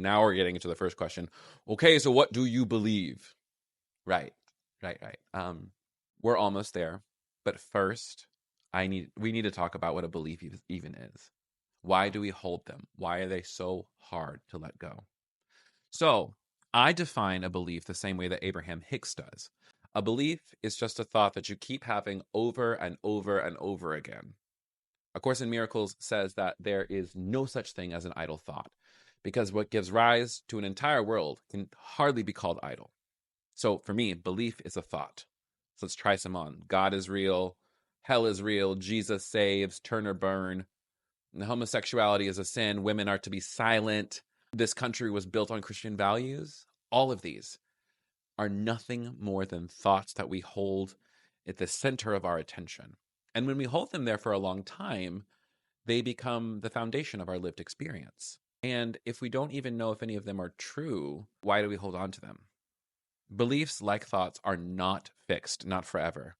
now we're getting into the first question. Okay, so what do you believe? Right, right. We're almost there, but first, we need to talk about what a belief even is. Why do we hold them? Why are they so hard to let go? So, I define a belief the same way that Abraham Hicks does. A belief is just a thought that you keep having over and over and over again. A Course in Miracles says that there is no such thing as an idle thought, because what gives rise to an entire world can hardly be called idle. So for me, belief is a thought. So let's try some on. God is real. Hell is real. Jesus saves. Turn or burn. And homosexuality is a sin. Women are to be silent. This country was built on Christian values. All of these are nothing more than thoughts that we hold at the center of our attention. And when we hold them there for a long time, they become the foundation of our lived experience. And if we don't even know if any of them are true, why do we hold on to them? Beliefs, like thoughts, are not fixed, not forever.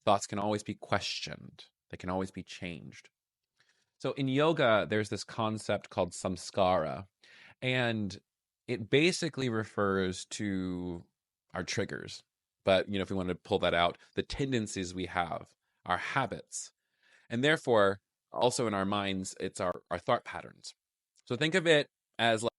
Thoughts can always be questioned. They can always be changed. So in yoga, there's this concept called samskara, and it basically refers to our triggers. But, if we want to pull that out, the tendencies we have, our habits, and therefore also in our minds, it's our thought patterns. So think of it as like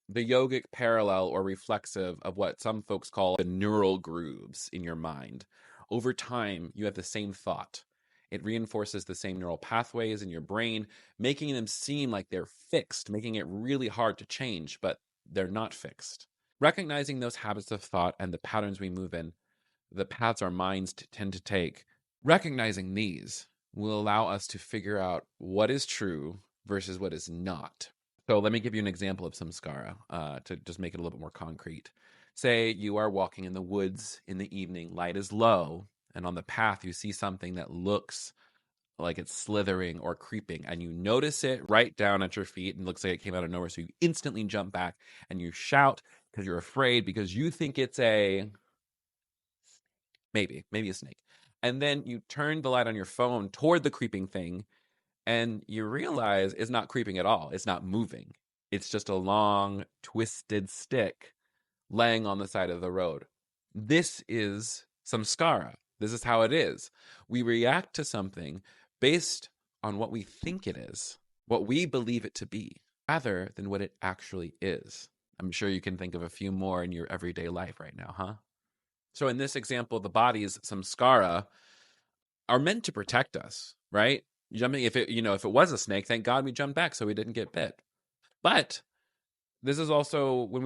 the yogic parallel or reflexive of what some folks call the neural grooves in your mind. Over time, you have the same thought. It reinforces the same neural pathways in your brain, making them seem like they're fixed, making it really hard to change, but they're not fixed. Recognizing those habits of thought and the patterns we move in, the paths our minds tend to take, recognizing these will allow us to figure out what is true versus what is not. So let me give you an example of samskara to just make it a little bit more concrete. Say you are walking in the woods in the evening, light is low, and on the path you see something that looks like it's slithering or creeping, and you notice it right down at your feet and looks like it came out of nowhere. So you instantly jump back and you shout because you're afraid, because you think it's maybe a snake. And then you turn the light on your phone toward the creeping thing, and you realize it's not creeping at all. It's not moving. It's just a long, twisted stick laying on the side of the road. This is samskara. This is how it is. We react to something based on what we think it is, what we believe it to be, rather than what it actually is. I'm sure you can think of a few more in your everyday life right now, huh? So in this example, the body's samskara are meant to protect us, right? Jumping, if it was a snake, thank God we jumped back so we didn't get bit. But this is also when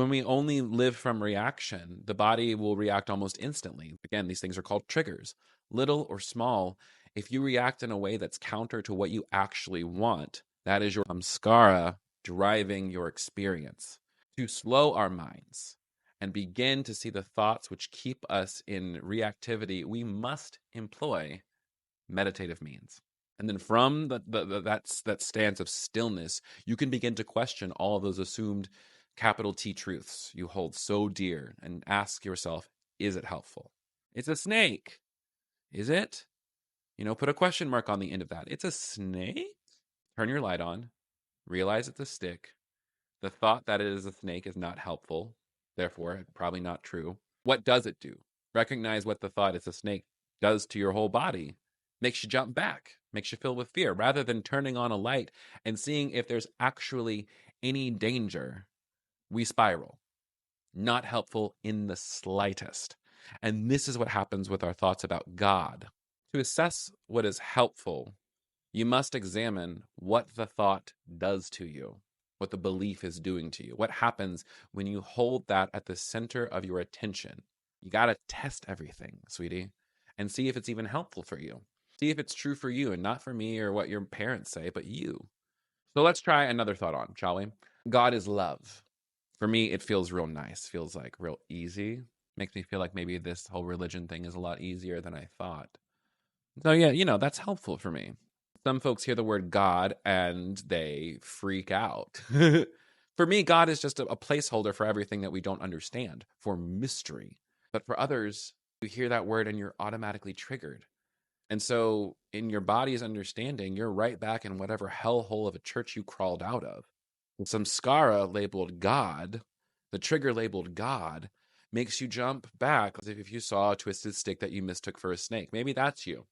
we only live from reaction, the body will react almost instantly. Again, these things are called triggers, little or small. If you react in a way that's counter to what you actually want, that is your samskara driving your experience. To slow our minds and begin to see the thoughts which keep us in reactivity, we must employ meditative means. And then from that stance of stillness, you can begin to question all of those assumed capital T truths you hold so dear and ask yourself, is it helpful? It's a snake. Is it? Put a question mark on the end of that. It's a snake? Turn your light on. Realize it's a stick. The thought that it is a snake is not helpful. Therefore, probably not true. What does it do? Recognize what the thought it's a snake does to your whole body. Makes you jump back, makes you fill with fear, rather than turning on a light and seeing if there's actually any danger. We spiral. Not helpful in the slightest. And this is what happens with our thoughts about God. To assess what is helpful, you must examine what the thought does to you, what the belief is doing to you, what happens when you hold that at the center of your attention. You got to test everything, sweetie, and see if it's even helpful for you. See if it's true for you and not for me or what your parents say, but you. So let's try another thought on, shall we? God is love. For me, it feels real nice, feels like real easy. Makes me feel like maybe this whole religion thing is a lot easier than I thought. So yeah, that's helpful for me. Some folks hear the word God and they freak out. For me, God is just a placeholder for everything that we don't understand, for mystery. But for others, you hear that word and you're automatically triggered. And so in your body's understanding, you're right back in whatever hellhole of a church you crawled out of. The samskara labeled God, the trigger labeled God, makes you jump back as if you saw a twisted stick that you mistook for a snake. Maybe that's you.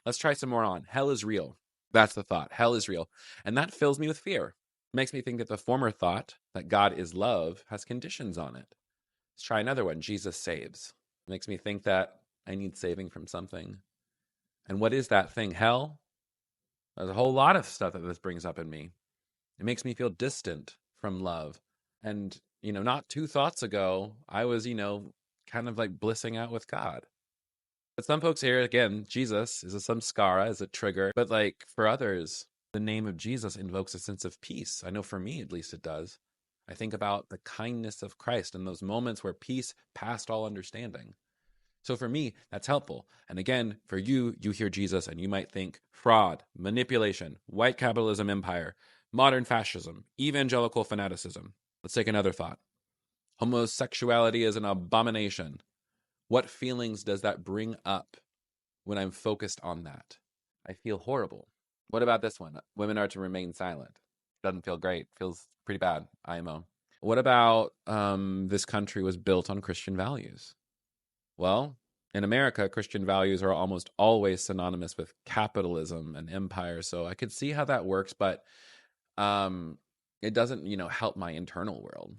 Let's try some more on. Hell is real. That's the thought. Hell is real. And that fills me with fear. Makes me think that the former thought, that God is love, has conditions on it. Let's try another one. Jesus saves. Makes me think that I need saving from something. And what is that thing? Hell? There's a whole lot of stuff that this brings up in me. It makes me feel distant from love. And, not 2 thoughts ago, I was, kind of like blissing out with God. But some folks here, again, Jesus is a samskara, is a trigger. But like for others, the name of Jesus invokes a sense of peace. I know for me, at least, it does. I think about the kindness of Christ and those moments where peace passed all understanding. So for me, that's helpful. And again, for you, you hear Jesus and you might think fraud, manipulation, white capitalism empire, modern fascism, evangelical fanaticism. Let's take another thought. Homosexuality is an abomination. What feelings does that bring up when I'm focused on that? I feel horrible. What about this one? Women are to remain silent. Doesn't feel great. Feels pretty bad. IMO. What about this country was built on Christian values? Well, in America, Christian values are almost always synonymous with capitalism and empire. So I could see how that works, but it doesn't, help my internal world.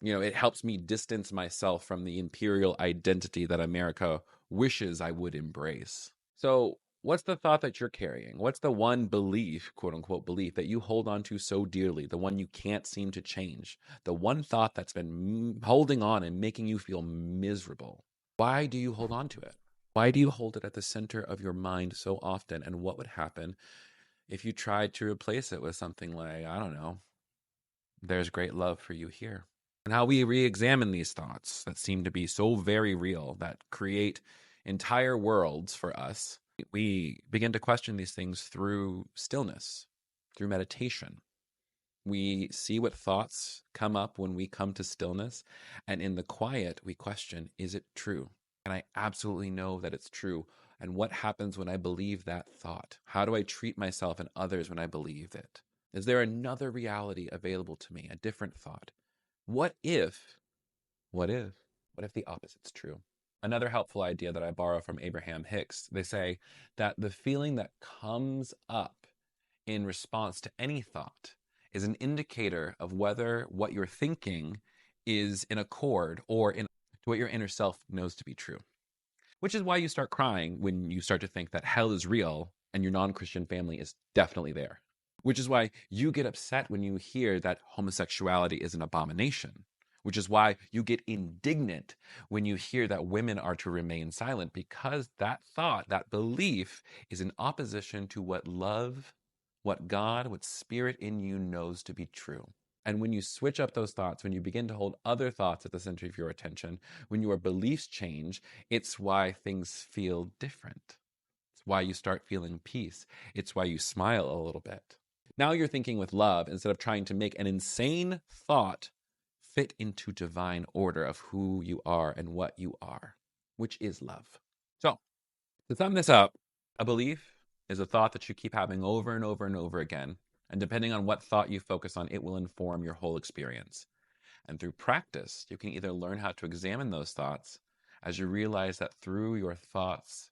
It helps me distance myself from the imperial identity that America wishes I would embrace. So what's the thought that you're carrying? What's the one belief, quote unquote belief, that you hold on to so dearly, the one you can't seem to change, the one thought that's been holding on and making you feel miserable? Why do you hold on to it? Why do you hold it at the center of your mind so often? And what would happen if you tried to replace it with something like, I don't know, there's great love for you here? And how we re-examine these thoughts that seem to be so very real, that create entire worlds for us. We begin to question these things through stillness, through meditation. We see what thoughts come up when we come to stillness, and in the quiet, we question, is it true? And I absolutely know that it's true. And what happens when I believe that thought? How do I treat myself and others when I believe it? Is there another reality available to me, a different thought? What if the opposite's true? Another helpful idea that I borrow from Abraham Hicks, they say that the feeling that comes up in response to any thought is an indicator of whether what you're thinking is in accord or in what your inner self knows to be true. Which is why you start crying when you start to think that hell is real and your non-Christian family is definitely there. Which is why you get upset when you hear that homosexuality is an abomination. Which is why you get indignant when you hear that women are to remain silent, because that thought, that belief, is in opposition to what love, what God, what spirit in you knows to be true. And when you switch up those thoughts, when you begin to hold other thoughts at the center of your attention, when your beliefs change, it's why things feel different. It's why you start feeling peace. It's why you smile a little bit. Now you're thinking with love instead of trying to make an insane thought fit into divine order of who you are and what you are, which is love. So, to sum this up, a belief is a thought that you keep having over and over and over again. And depending on what thought you focus on, it will inform your whole experience. And through practice, you can either learn how to examine those thoughts as you realize that through your thoughts,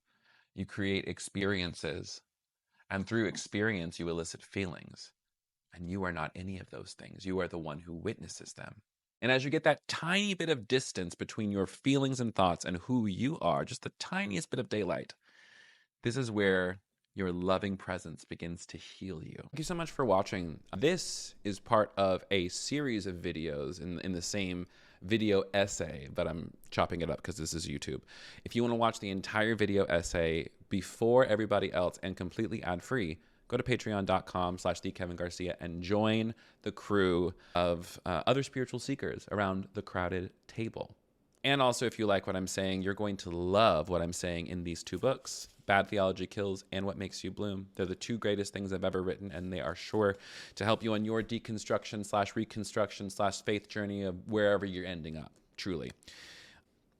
you create experiences. And through experience, you elicit feelings. And you are not any of those things. You are the one who witnesses them. And as you get that tiny bit of distance between your feelings and thoughts and who you are, just the tiniest bit of daylight, this is where your loving presence begins to heal you. Thank you so much for watching. This is part of a series of videos in the same video essay, but I'm chopping it up because this is YouTube. If you want to watch the entire video essay before everybody else and completely ad-free, go to patreon.com/thekevingarcia and join the crew of other spiritual seekers around the crowded table. And also, if you like what I'm saying, you're going to love what I'm saying in these 2 books, Bad Theology Kills and What Makes You Bloom. They're the 2 greatest things I've ever written, and they are sure to help you on your deconstruction/reconstruction/faith journey of wherever you're ending up, truly.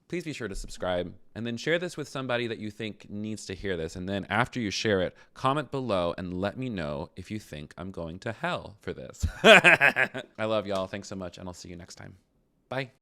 please be sure to subscribe and then share this with somebody that you think needs to hear this. And then after you share it, comment below and let me know if you think I'm going to hell for this. I love y'all. Thanks so much. And I'll see you next time. Bye.